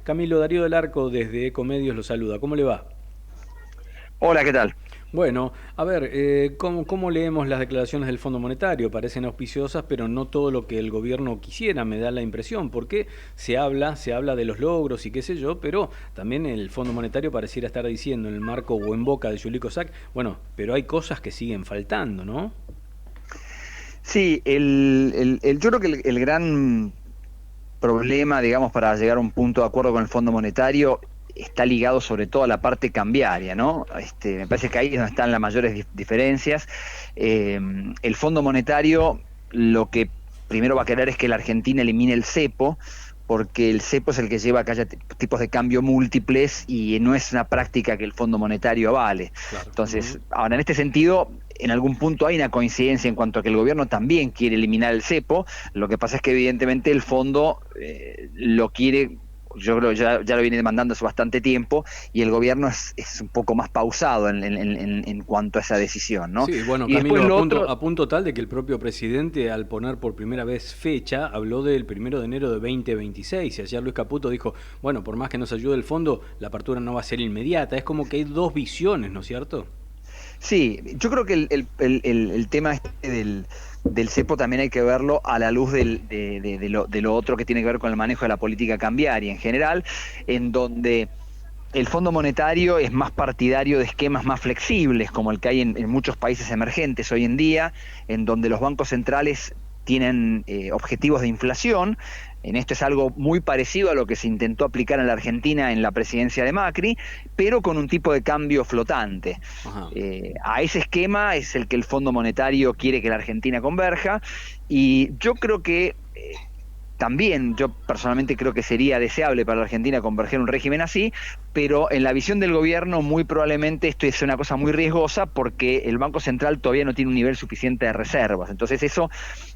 Camilo, Darío del Arco desde Ecomedios lo saluda. ¿Cómo le va? Hola, ¿qué tal? Bueno, a ver, ¿cómo leemos las declaraciones del Fondo Monetario? Parecen auspiciosas, pero no todo lo que el gobierno quisiera, me da la impresión, porque se habla de los logros y qué sé yo, pero también el Fondo Monetario pareciera estar diciendo en el marco o en boca de Julie Kosak, bueno, pero hay cosas que siguen faltando, ¿no? Sí, yo creo que el gran problema, digamos, para llegar a un punto de acuerdo con el Fondo Monetario está ligado sobre todo a la parte cambiaria, ¿no? Me parece que ahí es donde están las mayores diferencias. El Fondo Monetario lo que primero va a querer es que la Argentina elimine el cepo, porque el cepo es el que lleva a que haya tipos de cambio múltiples y no es una práctica que el Fondo Monetario avale. Claro. Entonces, Ujú. ahora en este sentido, en algún punto hay una coincidencia en cuanto a que el gobierno también quiere eliminar el cepo. Lo que pasa es que evidentemente el fondo lo quiere, yo creo que ya lo viene demandando hace bastante tiempo, y el gobierno es un poco más pausado en cuanto a esa decisión, ¿no? Sí, bueno, Y después Camilo, lo otro, a punto tal de que el propio presidente, al poner por primera vez fecha, habló del 1 de enero de 2026. Y ayer Luis Caputo dijo, bueno, por más que nos ayude el fondo, la apertura no va a ser inmediata. Es como que hay dos visiones, ¿no es cierto? sí, yo creo que el tema este del cepo también hay que verlo a la luz de lo otro que tiene que ver con el manejo de la política cambiaria en general, en donde el Fondo Monetario es más partidario de esquemas más flexibles, como el que hay en muchos países emergentes hoy en día, en donde los bancos centrales tienen objetivos de inflación. En esto es algo muy parecido a lo que se intentó aplicar en la Argentina en la presidencia de Macri, pero con un tipo de cambio flotante. Ajá. A ese esquema es el que el Fondo Monetario quiere que la Argentina converja, y yo creo que también yo personalmente creo que sería deseable para la Argentina converger un régimen así, pero en la visión del gobierno muy probablemente esto es una cosa muy riesgosa porque el Banco Central todavía no tiene un nivel suficiente de reservas. Entonces eso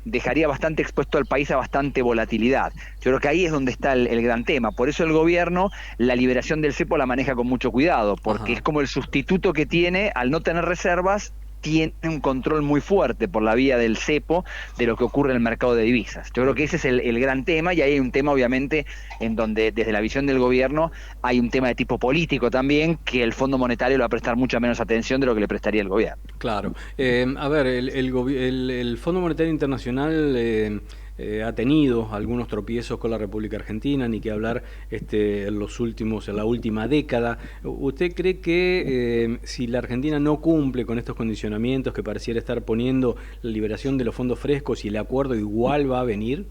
dejaría bastante expuesto al país a bastante volatilidad. Yo creo que ahí es donde está el gran tema. Por eso el gobierno la liberación del cepo la maneja con mucho cuidado, porque es Ajá. como el sustituto que tiene al no tener reservas. Tiene un control muy fuerte por la vía del cepo de lo que ocurre en el mercado de divisas. Yo creo que ese es el gran tema, y ahí hay un tema obviamente en donde desde la visión del gobierno hay un tema de tipo político también, que el Fondo Monetario le va a prestar mucha menos atención de lo que le prestaría el gobierno. Claro. A ver, el Fondo Monetario Internacional ha tenido algunos tropiezos con la República Argentina, ni que hablar en la última década. ¿Usted cree que si la Argentina no cumple con estos condicionamientos que pareciera estar poniendo la liberación de los fondos frescos y el acuerdo igual va a venir?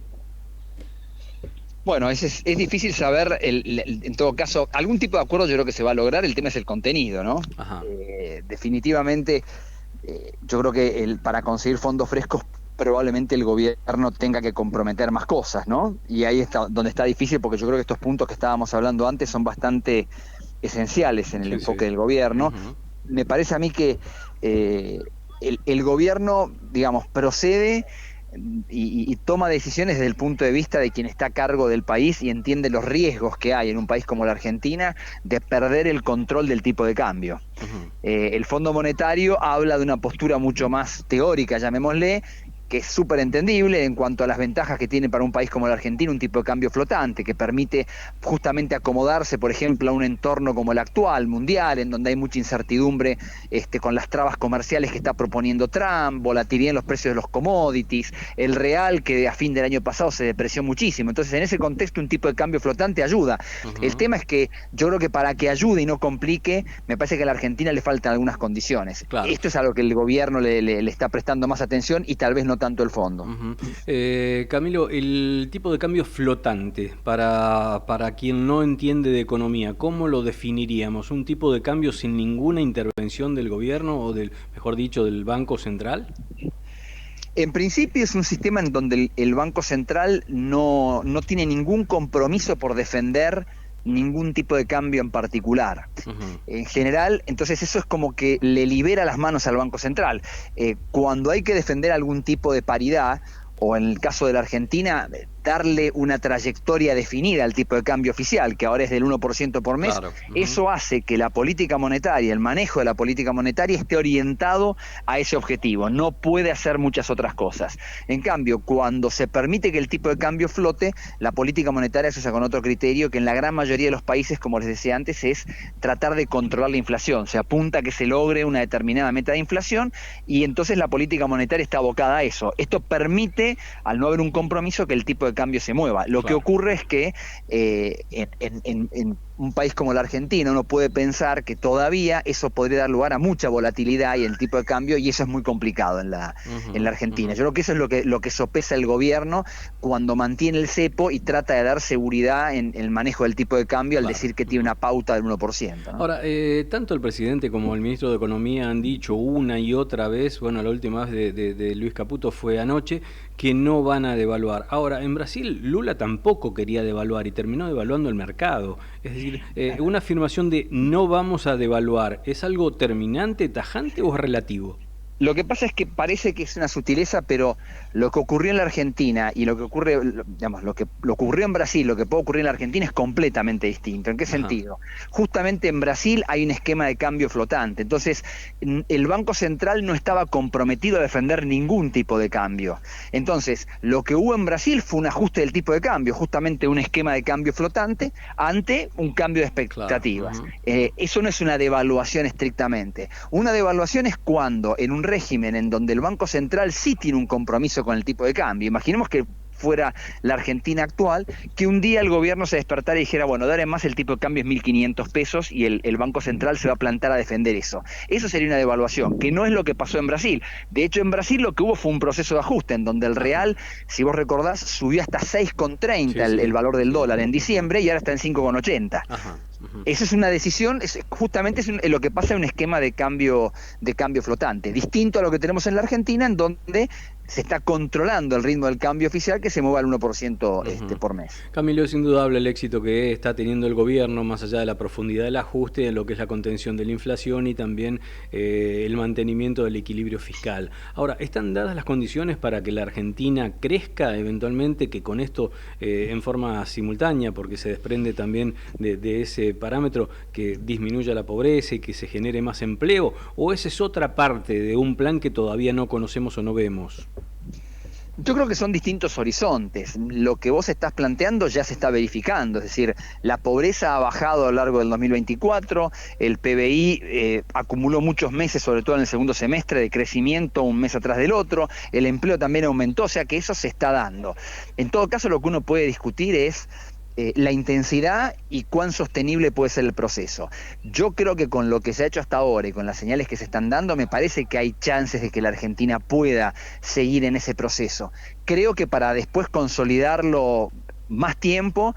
Bueno, es difícil saber, en todo caso, algún tipo de acuerdo yo creo que se va a lograr. El tema es el contenido, ¿no? Ajá. Definitivamente, yo creo que para conseguir fondos frescos probablemente el gobierno tenga que comprometer más cosas, ¿no? Y ahí está donde está difícil, porque yo creo que estos puntos que estábamos hablando antes son bastante esenciales en el Sí, sí. enfoque del gobierno. Ujú. Me parece a mí que eh, el gobierno, digamos, procede y toma decisiones desde el punto de vista de quien está a cargo del país y entiende los riesgos que hay en un país como la Argentina de perder el control del tipo de cambio. Ujú. El Fondo Monetario habla de una postura mucho más teórica, llamémosle, que es súper entendible en cuanto a las ventajas que tiene para un país como la Argentina un tipo de cambio flotante, que permite justamente acomodarse, por ejemplo, a un entorno como el actual, mundial, en donde hay mucha incertidumbre con las trabas comerciales que está proponiendo Trump, volatilidad en los precios de los commodities, el real que a fin del año pasado se depreció muchísimo. Entonces, en ese contexto, un tipo de cambio flotante ayuda. El Ujú. tema es que yo creo que para que ayude y no complique, me parece que a la Argentina le faltan algunas condiciones. Claro. Esto es a lo que el gobierno le está prestando más atención, y tal vez no tanto el fondo. Ujú. Camilo, el tipo de cambio flotante, para quien no entiende de economía, ¿cómo lo definiríamos? ¿Un tipo de cambio sin ninguna intervención del gobierno o mejor dicho, del Banco Central? En principio es un sistema en donde el Banco Central no tiene ningún compromiso por defender ningún tipo de cambio en particular. Ujú. En general, entonces eso es como que le libera las manos al Banco Central. Cuando hay que defender algún tipo de paridad, o en el caso de la Argentina, darle una trayectoria definida al tipo de cambio oficial, que ahora es del 1% por mes. Claro. Eso hace que la política monetaria, el manejo de la política monetaria esté orientado a ese objetivo, no puede hacer muchas otras cosas. En cambio, cuando se permite que el tipo de cambio flote, la política monetaria se usa con otro criterio que en la gran mayoría de los países, como les decía antes, es tratar de controlar la inflación. Se apunta a que se logre una determinada meta de inflación y entonces la política monetaria está abocada a eso. Esto permite, al no haber un compromiso, que el tipo de cambio se mueva. Lo que ocurre es que en un país como la Argentina uno puede pensar que todavía eso podría dar lugar a mucha volatilidad y el tipo de cambio, y eso es muy complicado en la Argentina. Yo creo que eso es lo que sopesa el gobierno cuando mantiene el cepo y trata de dar seguridad en el manejo del tipo de cambio al decir que tiene una pauta del 1%, ¿no? Ahora, tanto el presidente como el ministro de Economía han dicho una y otra vez, bueno, la última vez de Luis Caputo fue anoche, que no van a devaluar. Ahora, en Brasil Lula tampoco quería devaluar y terminó devaluando el mercado. Es decir, una afirmación de no vamos a devaluar, ¿es algo terminante, tajante o es relativo? Lo que pasa es que parece que es una sutileza, pero lo que ocurrió en la Argentina y lo que ocurre, digamos, lo que ocurrió en Brasil, lo que puede ocurrir en la Argentina es completamente distinto. ¿En qué sentido? Justamente en Brasil hay un esquema de cambio flotante. Entonces, el Banco Central no estaba comprometido a defender ningún tipo de cambio. Entonces, lo que hubo en Brasil fue un ajuste del tipo de cambio, justamente un esquema de cambio flotante ante un cambio de expectativas. Claro. Eso no es una devaluación estrictamente. Una devaluación es cuando en un régimen en donde el Banco Central sí tiene un compromiso con el tipo de cambio. Imaginemos que fuera la Argentina actual, que un día el gobierno se despertara y dijera, bueno, dale más, el tipo de cambio es 1.500 pesos y el Banco Central se va a plantar a defender eso. Eso sería una devaluación, que no es lo que pasó en Brasil. De hecho, en Brasil lo que hubo fue un proceso de ajuste, en donde el real, si vos recordás, subió hasta 6,30 el valor del dólar en diciembre y ahora está en 5,80. Esa es una decisión, justamente es lo que pasa en un esquema de cambio flotante, distinto a lo que tenemos en la Argentina, en donde se está controlando el ritmo del cambio oficial, que se mueva al 1% por mes. Camilo, es indudable el éxito que está teniendo el gobierno, más allá de la profundidad del ajuste, en lo que es la contención de la inflación y también el mantenimiento del equilibrio fiscal. Ahora, ¿están dadas las condiciones para que la Argentina crezca eventualmente, que con esto en forma simultánea, porque se desprende también de ese parámetro, que disminuya la pobreza y que se genere más empleo? ¿O esa es otra parte de un plan que todavía no conocemos o no vemos? Yo creo que son distintos horizontes. Lo que vos estás planteando ya se está verificando, es decir, la pobreza ha bajado a lo largo del 2024, el PBI acumuló muchos meses, sobre todo en el segundo semestre, de crecimiento un mes atrás del otro, el empleo también aumentó, o sea que eso se está dando. En todo caso, lo que uno puede discutir es la intensidad y cuán sostenible puede ser el proceso. Yo creo que con lo que se ha hecho hasta ahora y con las señales que se están dando, me parece que hay chances de que la Argentina pueda seguir en ese proceso. Creo que para después consolidarlo más tiempo,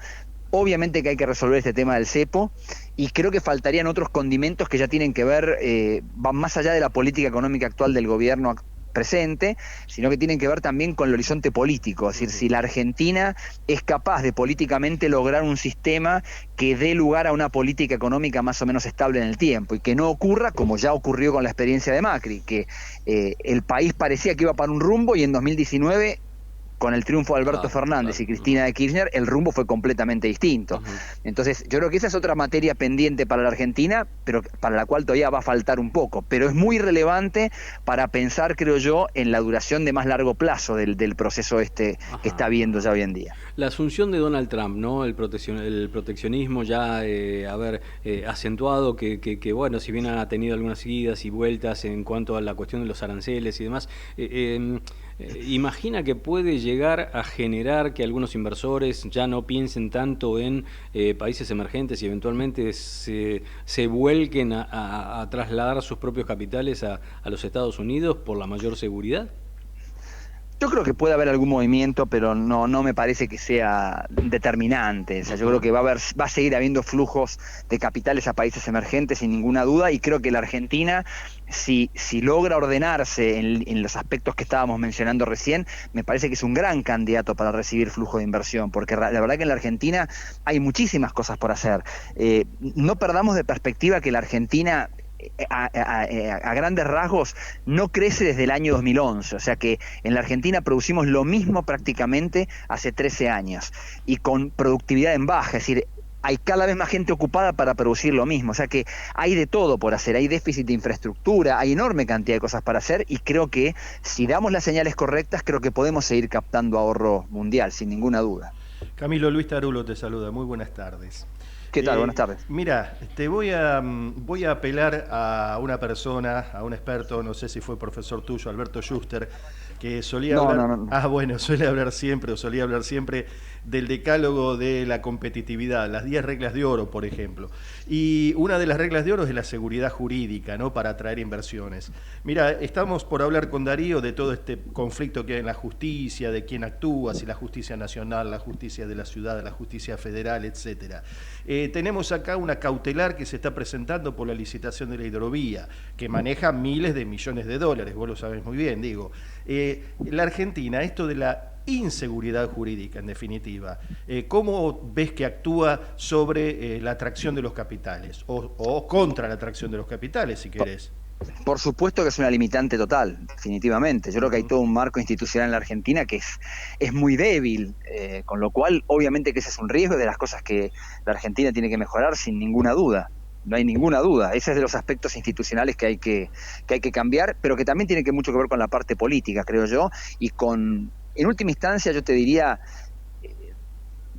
obviamente que hay que resolver este tema del cepo, y creo que faltarían otros condimentos que ya tienen que ver, van más allá de la política económica actual del gobierno presente, sino que tienen que ver también con el horizonte político. Es decir, si la Argentina es capaz de políticamente lograr un sistema que dé lugar a una política económica más o menos estable en el tiempo, y que no ocurra como ya ocurrió con la experiencia de Macri, que el país parecía que iba para un rumbo y en 2019, con el triunfo de Alberto Fernández y Cristina de Kirchner, el rumbo fue completamente distinto. Entonces, yo creo que esa es otra materia pendiente para la Argentina, pero para la cual todavía va a faltar un poco. Pero es muy relevante para pensar, creo yo, en la duración de más largo plazo del proceso que está habiendo ya hoy en día. La asunción de Donald Trump, ¿no? El proteccionismo ya acentuado, que bueno, si bien ha tenido algunas idas y vueltas en cuanto a la cuestión de los aranceles y demás, imagina que puede llegar a generar que algunos inversores ya no piensen tanto en países emergentes y eventualmente se vuelquen a trasladar sus propios capitales a los Estados Unidos por la mayor seguridad. Yo creo que puede haber algún movimiento, pero no me parece que sea determinante. O sea, yo creo que va a seguir habiendo flujos de capitales a países emergentes sin ninguna duda, y creo que la Argentina, si logra ordenarse en los aspectos que estábamos mencionando recién, me parece que es un gran candidato para recibir flujo de inversión, porque la verdad que en la Argentina hay muchísimas cosas por hacer. No perdamos de perspectiva que la Argentina a grandes rasgos no crece desde el año 2011, o sea que en la Argentina producimos lo mismo prácticamente hace 13 años y con productividad en baja, es decir, hay cada vez más gente ocupada para producir lo mismo, o sea que hay de todo por hacer, hay déficit de infraestructura, hay enorme cantidad de cosas para hacer y creo que si damos las señales correctas, creo que podemos seguir captando ahorro mundial, sin ninguna duda. Camilo, Luis Tarulo te saluda, muy buenas tardes. ¿Qué tal? Buenas tardes. Mira, voy a apelar a una persona, a un experto, no sé si fue profesor tuyo, Alberto Schuster, que solía hablar... No. Suele hablar siempre, o solía hablar siempre del decálogo de la competitividad, las 10 reglas de oro, por ejemplo. Y una de las reglas de oro es la seguridad jurídica, ¿no?, para atraer inversiones. Mira, estamos por hablar con Darío de todo este conflicto que hay en la justicia, de quién actúa, si la justicia nacional, la justicia de la ciudad, la justicia federal, etcétera. Tenemos acá una cautelar que se está presentando por la licitación de la hidrovía, que maneja miles de millones de dólares, vos lo sabés muy bien, digo. La Argentina, esto de la inseguridad jurídica, en definitiva, ¿cómo ves que actúa sobre la atracción de los capitales o contra la atracción de los capitales, si querés? Por supuesto que es una limitante total, definitivamente. Yo creo que hay todo un marco institucional en la Argentina que es muy débil, con lo cual obviamente que ese es un riesgo de las cosas que la Argentina tiene que mejorar sin ninguna duda. No hay ninguna duda. Ese es de los aspectos institucionales que hay que cambiar, pero que también tiene mucho que ver con la parte política, creo yo, y en última instancia yo te diría,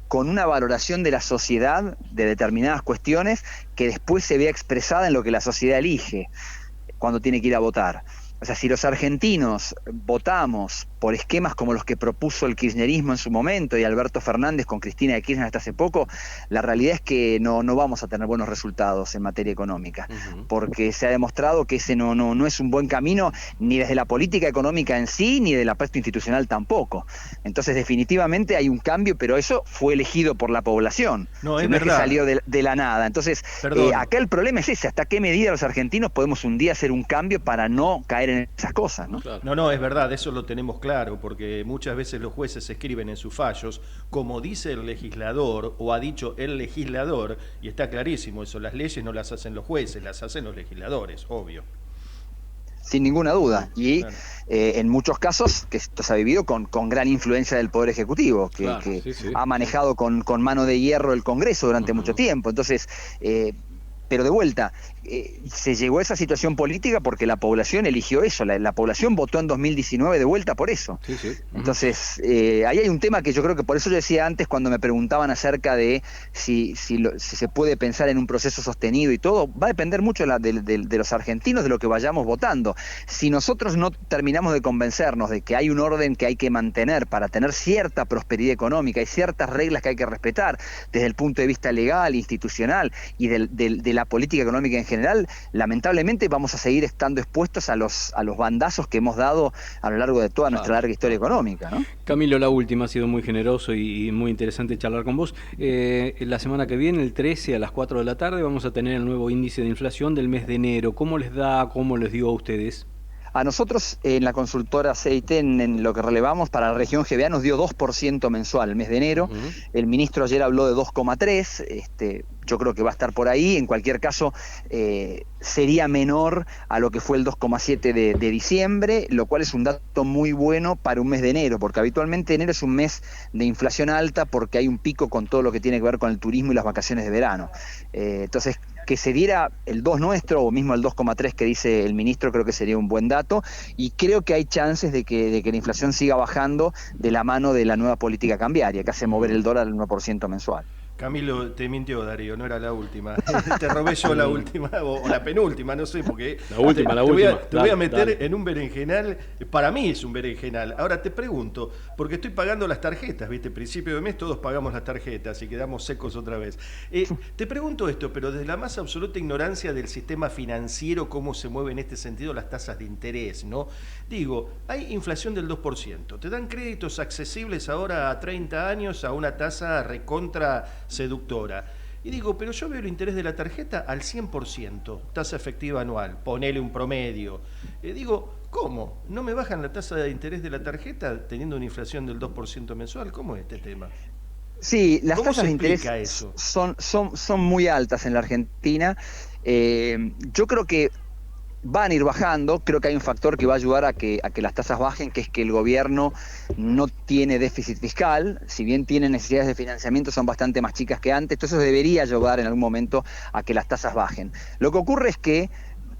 con una valoración de la sociedad de determinadas cuestiones que después se vea expresada en lo que la sociedad elige cuando tiene que ir a votar. O sea, si los argentinos votamos por esquemas como los que propuso el kirchnerismo en su momento y Alberto Fernández con Cristina de Kirchner hasta hace poco, la realidad es que no vamos a tener buenos resultados en materia económica, porque se ha demostrado que ese no es un buen camino ni desde la política económica en sí, ni del aspecto institucional tampoco. Entonces, definitivamente hay un cambio, pero eso fue elegido por la población. No, es no es que verdad. salió de la nada. Entonces, acá el problema es ese, hasta qué medida los argentinos podemos un día hacer un cambio para no caer en esas cosas, ¿no? Claro. No, es verdad, eso lo tenemos claro, porque muchas veces los jueces escriben en sus fallos, como dice el legislador, o ha dicho el legislador, y está clarísimo eso, las leyes no las hacen los jueces, las hacen los legisladores, obvio. Sin ninguna duda. Y Claro. En muchos casos, que esto se ha vivido con gran influencia del Poder Ejecutivo, que Claro, sí. ha manejado con mano de hierro el Congreso durante mucho tiempo. Entonces, pero de vuelta, se llegó a esa situación política porque la población eligió eso, la población votó en 2019 de vuelta por eso. Sí. Entonces, ahí hay un tema que yo creo que por eso yo decía antes cuando me preguntaban acerca de si se puede pensar en un proceso sostenido y todo, va a depender mucho de los argentinos, de lo que vayamos votando. Si nosotros no terminamos de convencernos de que hay un orden que hay que mantener para tener cierta prosperidad económica y ciertas reglas que hay que respetar desde el punto de vista legal, institucional y de la política económica en general, lamentablemente vamos a seguir estando expuestos a los bandazos que hemos dado a lo largo de toda nuestra larga historia económica, ¿no? Camilo, la última, ha sido muy generoso y muy interesante charlar con vos. La semana que viene, el 13 a las 4 de la tarde, vamos a tener el nuevo índice de inflación del mes de enero. ¿Cómo les da, cómo les dio a ustedes? A nosotros en la consultora CIT, en lo que relevamos para la región GBA, nos dio 2% mensual el mes de enero. El ministro ayer habló de 2,3%. Yo creo que va a estar por ahí. En cualquier caso, sería menor a lo que fue el 2,7% de diciembre, lo cual es un dato muy bueno para un mes de enero, porque habitualmente enero es un mes de inflación alta porque hay un pico con todo lo que tiene que ver con el turismo y las vacaciones de verano. Entonces, que se diera el 2 nuestro o mismo el 2,3 que dice el ministro, creo que sería un buen dato, y creo que hay chances de que la inflación siga bajando de la mano de la nueva política cambiaria que hace mover el dólar al 1% mensual. Camilo, te mintió Darío, no era la última. Te robé yo la última, o la penúltima, no sé, porque... La última. Te voy a meter en un berenjenal, para mí es un berenjenal. Ahora te pregunto, porque estoy pagando las tarjetas, ¿viste? Principio de mes todos pagamos las tarjetas y quedamos secos otra vez. Te pregunto esto, pero desde la más absoluta ignorancia del sistema financiero, cómo se mueven en este sentido las tasas de interés, ¿no? Digo, hay inflación del 2%, te dan créditos accesibles ahora a 30 años a una tasa recontra seductora. Y digo, pero yo veo el interés de la tarjeta al 100%, tasa efectiva anual, ponele un promedio. Digo, ¿cómo? ¿No me bajan la tasa de interés de la tarjeta teniendo una inflación del 2% mensual? ¿Cómo es este tema? Sí, las ¿Cómo tasas se de interés explica eso? son muy altas en la Argentina Yo creo que van a ir bajando. Creo que hay un factor que va a ayudar a que las tasas bajen, que es que el gobierno no tiene déficit fiscal. Si bien tiene necesidades de financiamiento, son bastante más chicas que antes. Entonces eso debería ayudar en algún momento a que las tasas bajen. Lo que ocurre es que,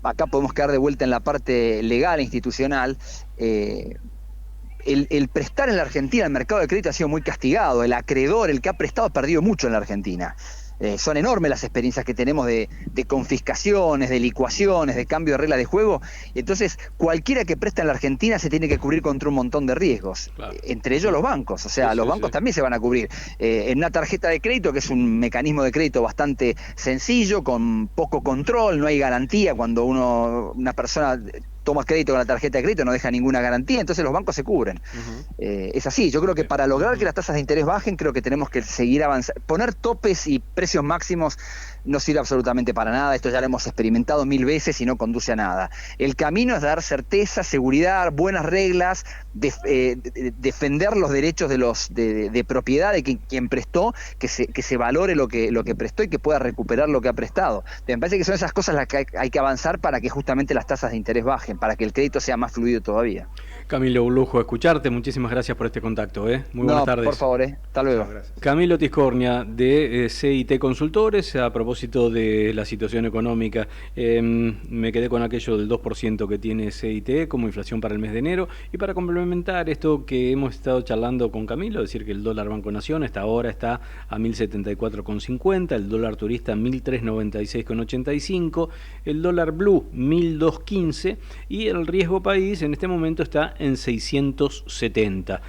acá podemos quedar de vuelta en la parte legal e institucional, el prestar en la Argentina, el mercado de crédito ha sido muy castigado. El acreedor, el que ha prestado, ha perdido mucho en la Argentina. Son enormes las experiencias que tenemos de confiscaciones, de licuaciones, de cambio de reglas de juego. Entonces, cualquiera que presta en la Argentina se tiene que cubrir contra un montón de riesgos, claro. Entre ellos los bancos. O sea, los bancos también se van a cubrir. En una tarjeta de crédito, que es un mecanismo de crédito bastante sencillo, con poco control, no hay garantía. Cuando una persona toma crédito con la tarjeta de crédito, no deja ninguna garantía, entonces los bancos se cubren. Es así. Yo creo que para lograr que las tasas de interés bajen, creo que tenemos que seguir avanzando. Poner topes y precios máximos no sirve absolutamente para nada. Esto ya lo hemos experimentado 1000 veces y no conduce a nada. El camino es dar certeza, seguridad, buenas reglas, defender los derechos de propiedad de quien prestó, que se valore lo que prestó y que pueda recuperar lo que ha prestado. Me parece que son esas cosas las que hay que avanzar para que justamente las tasas de interés bajen, para que el crédito sea más fluido todavía. Camilo, un lujo escucharte. Muchísimas gracias por este contacto. Muy buenas tardes. Por favor, hasta luego. Camilo Tiscornia, de CIT Consultores. A propósito de la situación económica, me quedé con aquello del 2% que tiene CIT como inflación para el mes de enero. Y para complementar esto que hemos estado charlando con Camilo, decir que el dólar Banco Nación hasta ahora está a 1.074,50, el dólar turista 1.396,85, el dólar blue 1.215 y el riesgo país en este momento está en 670.